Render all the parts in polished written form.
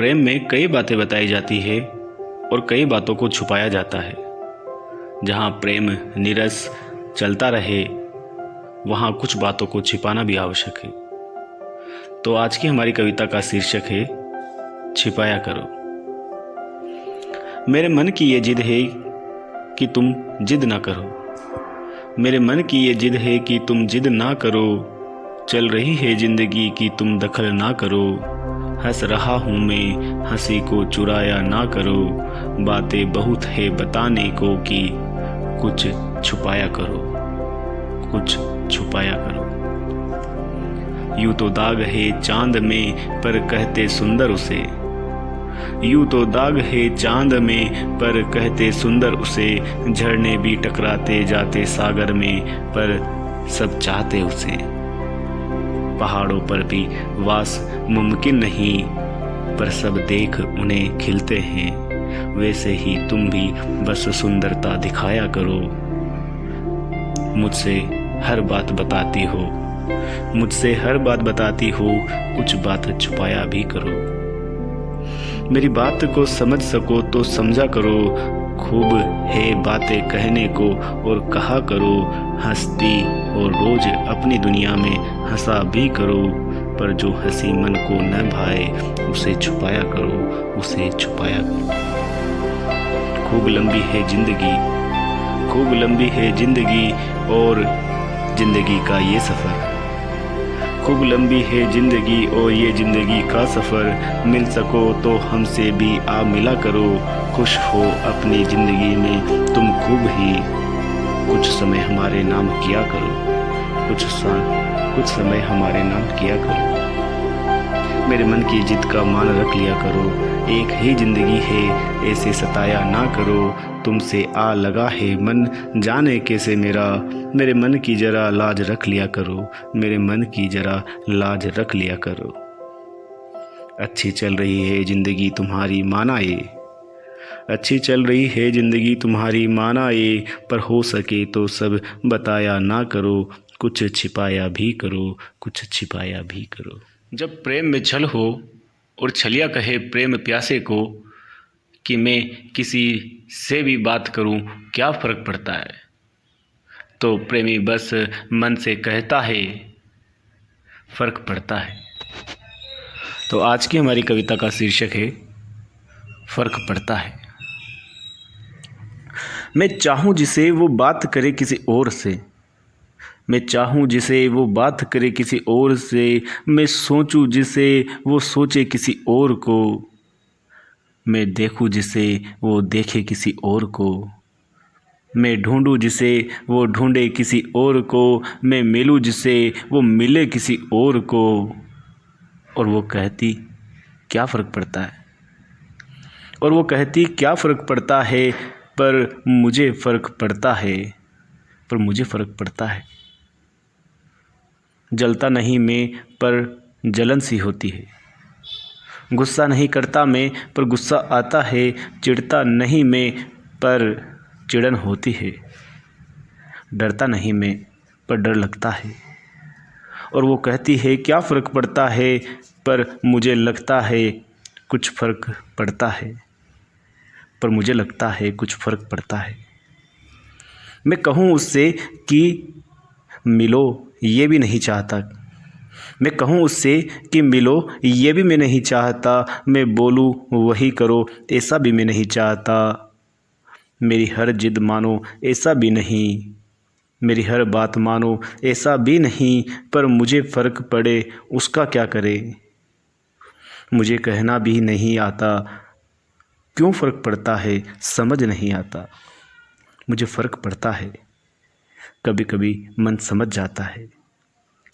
प्रेम में कई बातें बताई जाती है और कई बातों को छुपाया जाता है। जहाँ प्रेम निरस चलता रहे वहाँ कुछ बातों को छिपाना भी आवश्यक है। तो आज की हमारी कविता का शीर्षक है छिपाया करो। मेरे मन की ये जिद है कि तुम जिद ना करो। मेरे मन की ये जिद है कि तुम जिद ना करो। चल रही है जिंदगी की तुम दखल ना करो। हंस रहा हूँ मैं हंसी को चुराया ना करो। बातें बहुत है बताने को कि कुछ छुपाया करो, कुछ छुपाया करो। यूं तो दाग है चांद में पर कहते सुंदर उसे। यूं तो दाग है चांद में पर कहते सुंदर उसे। झरने भी टकराते जाते सागर में पर सब चाहते उसे। पहाड़ों पर भी वास मुमकिन नहीं पर सब देख उन्हें खिलते हैं। वैसे ही तुम भी बस सुंदरता दिखाया करो। मुझसे हर बात बताती हो, मुझसे हर बात बताती हो, कुछ बात छुपाया भी करो। मेरी बात को समझ सको तो समझा करो। खूब है बातें कहने को और कहा करो। हंसती और रोज अपनी दुनिया में हंसा भी करो। पर जो हंसी मन को न भाए उसे छुपाया करो, उसे छुपाया करो। खूब लंबी है जिंदगी, खूब लंबी है जिंदगी और जिंदगी का ये सफ़र। खूब लंबी है जिंदगी और ये जिंदगी का सफ़र। मिल सको तो हमसे भी आ मिला करो। खुश हो अपनी ज़िंदगी में तुम खूब ही। कुछ समय हमारे नाम किया करो, कुछ समय हमारे नाम किया करो। मेरे मन की जिद का मान रख लिया करो। एक ही ज़िंदगी है ऐसे सताया ना करो। तुमसे आ लगा है मन जाने कैसे मेरा। मेरे मन की जरा लाज रख लिया करो, मेरे मन की जरा लाज रख लिया करो। अच्छी चल रही है ज़िंदगी तुम्हारी माना ये। अच्छी चल रही है ज़िंदगी तुम्हारी माना ये। पर हो सके तो सब बताया ना करो। कुछ छिपाया भी करो, कुछ छिपाया भी करो। जब प्रेम में छल हो और छलिया कहे प्रेम प्यासे को कि मैं किसी से भी बात करूं क्या फ़र्क पड़ता है। तो प्रेमी बस मन से कहता है फ़र्क पड़ता है। तो आज की हमारी कविता का शीर्षक है फ़र्क पड़ता है। मैं चाहूँ जिसे वो बात करे किसी और से। मैं चाहूँ जिसे वो बात करे किसी और से। मैं सोचूं जिसे वो सोचे किसी और को। मैं देखूं जिसे वो देखे किसी और को। मैं ढूंढूं जिसे वो ढूंढे किसी और को। मैं मिलूं जिसे वो मिले किसी और को। और वो कहती क्या फ़र्क पड़ता है। और वो कहती क्या फ़र्क पड़ता है। पर मुझे फ़र्क पड़ता है, पर मुझे फ़र्क पड़ता है। जलता नहीं मैं पर जलन सी होती है। गुस्सा नहीं करता मैं पर गुस्सा आता है। चिढ़ता नहीं मैं पर चिढ़न होती है। डरता नहीं मैं पर डर लगता है। और वो कहती है क्या फ़र्क पड़ता है। पर मुझे लगता है कुछ फ़र्क पड़ता है, पर मुझे लगता है कुछ फ़र्क पड़ता है। मैं कहूँ उससे कि मिलो ये भी नहीं चाहता। मैं कहूँ उससे कि मिलो ये भी मैं नहीं चाहता। मैं बोलूँ वही करो ऐसा भी मैं नहीं चाहता। मेरी हर जिद मानो ऐसा भी नहीं। मेरी हर बात मानो ऐसा भी नहीं। पर मुझे फ़र्क पड़े उसका क्या करे। मुझे कहना भी नहीं आता क्यों फ़र्क पड़ता है समझ नहीं आता। मुझे फ़र्क पड़ता है। कभी कभी मन समझ जाता है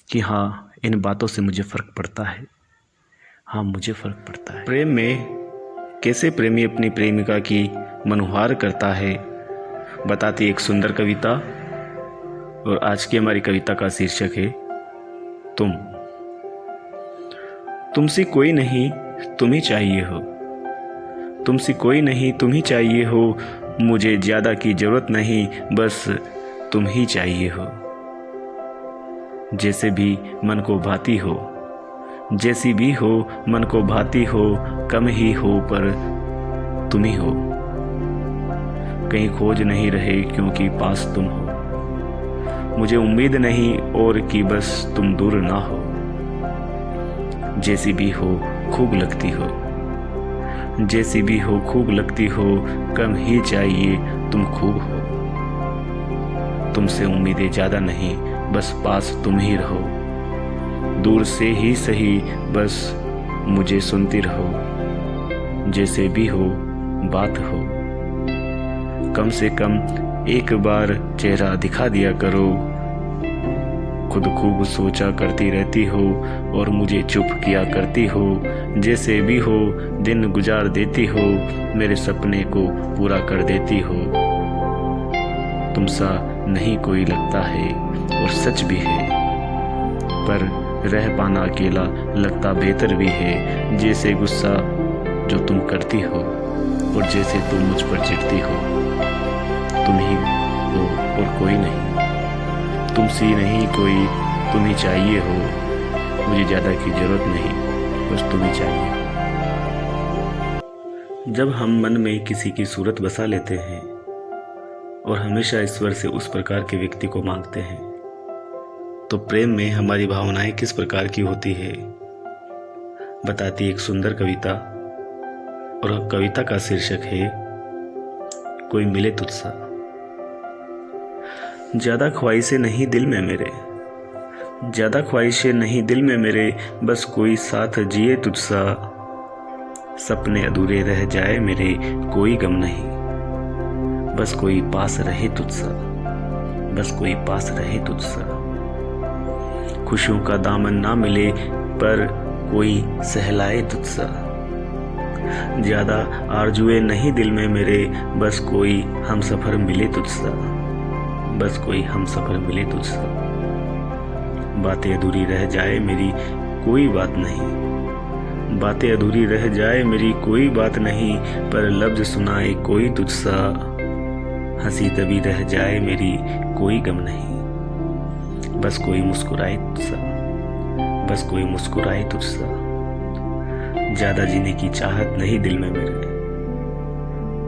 कि हाँ इन बातों से मुझे फ़र्क पड़ता है। हाँ मुझे फ़र्क पड़ता है। प्रेम में कैसे प्रेमी अपनी प्रेमिका की मनोहार करता है बताती एक सुंदर कविता। और आज की हमारी कविता का शीर्षक है तुम। तुमसे कोई नहीं तुम ही चाहिए हो। तुमसे कोई नहीं तुम ही चाहिए हो। मुझे ज़्यादा की ज़रूरत नहीं बस तुम ही चाहिए हो। जैसे भी मन को भाती हो जैसी भी हो मन को भाती हो, कम ही हो पर तुम ही हो। कहीं खोज नहीं रहे क्योंकि पास तुम हो। मुझे उम्मीद नहीं और कि बस तुम दूर ना हो। जैसी भी हो खूब लगती हो, जैसी भी हो खूब लगती हो, कम ही चाहिए तुम खूब हो। तुमसे उम्मीदें ज़्यादा नहीं, बस पास तुम ही रहो। दूर से ही सही बस मुझे सुनती रहो। जैसे भी हो बात हो, कम से कम एक बार चेहरा दिखा दिया करो। खुद खूब सोचा करती रहती हो और मुझे चुप किया करती हो। जैसे भी हो दिन गुजार देती हो, मेरे सपने को पूरा कर देती हो। तुम सा नहीं कोई लगता है और सच भी है, पर रह पाना अकेला लगता बेहतर भी है। जैसे गुस्सा जो तुम करती हो और जैसे तुम मुझ पर चिढ़ती हो, तुम ही हो और कोई नहीं। तुमसे नहीं कोई, तुम ही चाहिए हो। मुझे ज़्यादा की ज़रूरत नहीं, बस तुम ही चाहिए। जब हम मन में किसी की सूरत बसा लेते हैं और हमेशा ईश्वर से उस प्रकार के व्यक्ति को मांगते हैं, तो प्रेम में हमारी भावनाएं किस प्रकार की होती है, बताती एक सुंदर कविता। और कविता का शीर्षक है कोई मिले तुझसा। ज़्यादा ख्वाहिशें नहीं दिल में मेरे, ज़्यादा ख्वाहिशें नहीं दिल में मेरे, बस कोई साथ जिए तुझसा। सपने अधूरे रह जाए मेरे, कोई गम नहीं, बस कोई पास रहे तुझसा, बस कोई पास रहे तुझसा। खुशियों का दामन ना मिले पर कोई सहलाए तुझसा। ज़्यादा आरजुए नहीं दिल में मेरे, बस कोई हम सफ़र मिले तुझसा, बस कोई हम सफ़र मिले तुझसा। बातें अधूरी रह जाए मेरी, कोई बात नहीं, बातें अधूरी रह जाए मेरी, कोई बात नहीं, पर लफ्ज़ सुनाए कोई तुझसा। हंसी तभी रह जाए मेरी, कोई गम नहीं, बस कोई मुस्कुराए तुझसा, बस कोई मुस्कुराए तुझसा। ज़्यादा जीने की चाहत नहीं दिल में मेरे,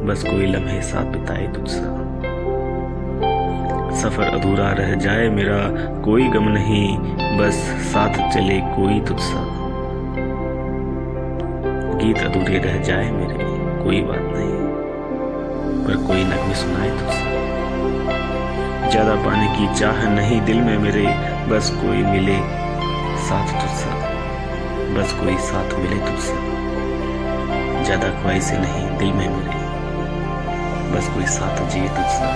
बस कोई लम्हे साथ बिताए तुझसा। सफ़र अधूरा रह जाए मेरा, कोई गम नहीं, बस साथ चले कोई तुझसा। गीत अधूरे रह जाए मेरे, कोई बात नहीं, पर कोई नगमे सुनाए तुझसा। ज़्यादा पाने की चाह नहीं दिल में मेरे, बस कोई मिले साथ तुझसा, बस कोई साथ मिले तुझसा। ज़्यादा ख्वाहिशें नहीं दिल में मेरे, बस कोई साथ जिए तुझसा,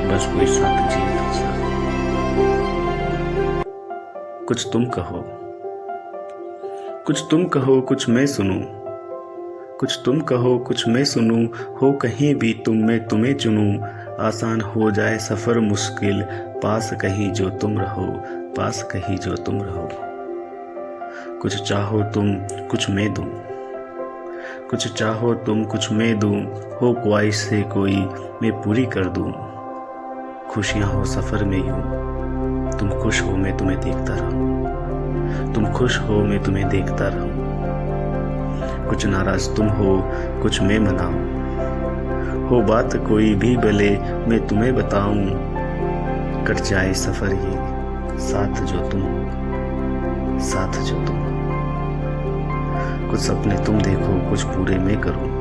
बस कोई साथ जिए तुझसा। कुछ तुम कहो, कुछ तुम कहो, कुछ मैं सुनूं, कुछ तुम कहो, कुछ मैं सुनूं। हो कहीं भी तुम, मैं तुम्हें चुनूं। आसान हो जाए सफ़र मुश्किल, पास कहीं जो तुम रहो, पास कहीं जो तुम रहो। कुछ चाहो तुम, कुछ मैं दूं, कुछ चाहो तुम, कुछ मैं दूं। हो ख्वाहिश से कोई मैं पूरी कर दूं। खुशियाँ हो सफ़र में यूं, तुम खुश हो मैं तुम्हें देखता रहूं, तुम खुश हो मैं तुम्हें देखता रहूं। कुछ नाराज़ तुम हो, कुछ मैं मनाऊं। हो बात कोई भी भले मैं तुम्हें बताऊं। कट जाए सफ़र ये साथ जो तुम हो, साथ जो तुम हो। कुछ सपने तुम देखो, कुछ पूरे मैं करूं।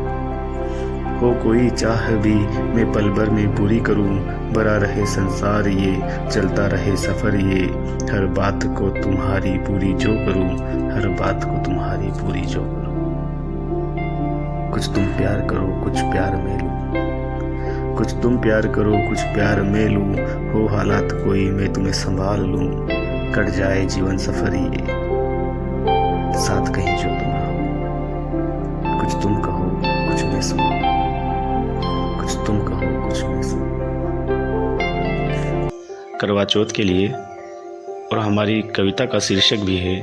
हो कोई चाह भी मैं पल भर में पूरी करूं। भरा रहे संसार ये, चलता रहे सफ़र ये। हर बात को तुम्हारी पूरी जो करूं, हर बात को तुम्हारी पूरी जो करूं। कुछ तुम प्यार करो, कुछ प्यार मैं लूं, कुछ तुम प्यार करो, कुछ प्यार मैं लूं। हो हालात कोई मैं तुम्हें संभाल लूं। कट जाए जीवन सफ़र ये, साथ कहीं जो तुम रहो। कुछ तुम कहो, कुछ मैं सुनूं, कुछ तुम कहो, कुछ मैं सुनूं। करवा चौथ के लिए, और हमारी कविता का शीर्षक भी है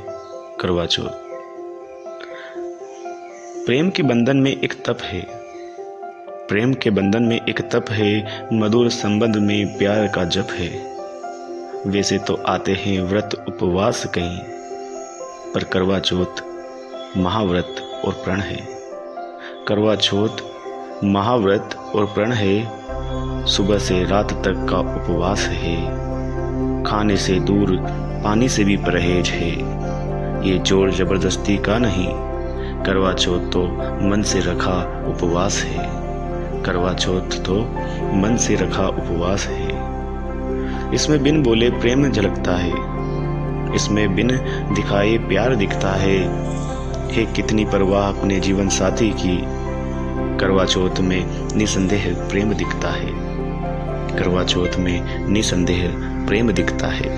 करवा चौथ। प्रेम के बंधन में एक तप है, प्रेम के बंधन में एक तप है। मधुर संबंध में प्यार का जप है। वैसे तो आते हैं व्रत उपवास कहीं, पर करवा चौथ महाव्रत और प्रण है। करवा चौथ महाव्रत और प्रण है, सुबह से रात तक का उपवास है। खाने से दूर पानी से भी परहेज है, ये जोर जबरदस्ती का नहीं। करवा चौथ तो मन से रखा उपवास है। करवा चौथ तो मन से रखा उपवास है। इसमें बिन बोले प्रेम झलकता है, इसमें बिन दिखाए प्यार दिखता है कितनी परवाह अपने जीवन साथी की। करवा चौथ में निसंदेह प्रेम दिखता है। करवा चौथ में निसंदेह प्रेम दिखता है।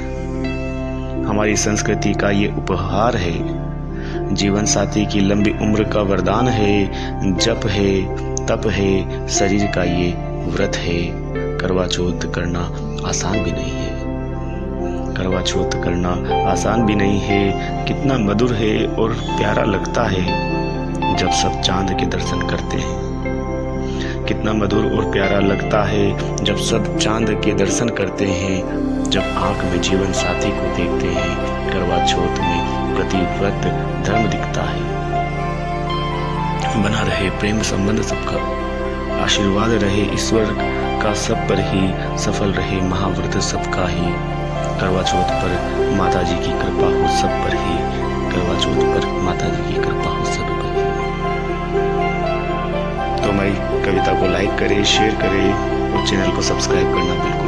हमारी संस्कृति का ये उपहार है, जीवन साथी की लंबी उम्र का वरदान है। जप है, तप है, शरीर का ये व्रत है। करवा चौथ करना आसान भी नहीं है। करवा चौथ करना आसान भी नहीं है। कितना मधुर है और प्यारा लगता है जब सब चांद के दर्शन करते हैं। कितना मधुर और प्यारा लगता है जब सब चांद के दर्शन करते हैं। जब आंख में जीवन साथी को देखते हैं, करवा चौथ में प्रतिव्रत धर्म दिखता है। बना रहे प्रेम संबंध सबका, आशीर्वाद रहे ईश्वर का सब पर ही, सफल रहे महाव्रत सबका ही। करवा चौथ पर माता जी की कृपा हो सब पर ही। करवा चौथ पर माता जी की कृपा हो सब पर ही। तो हमारी कविता को लाइक करें, शेयर करें और चैनल को सब्सक्राइब करना बिल्कुल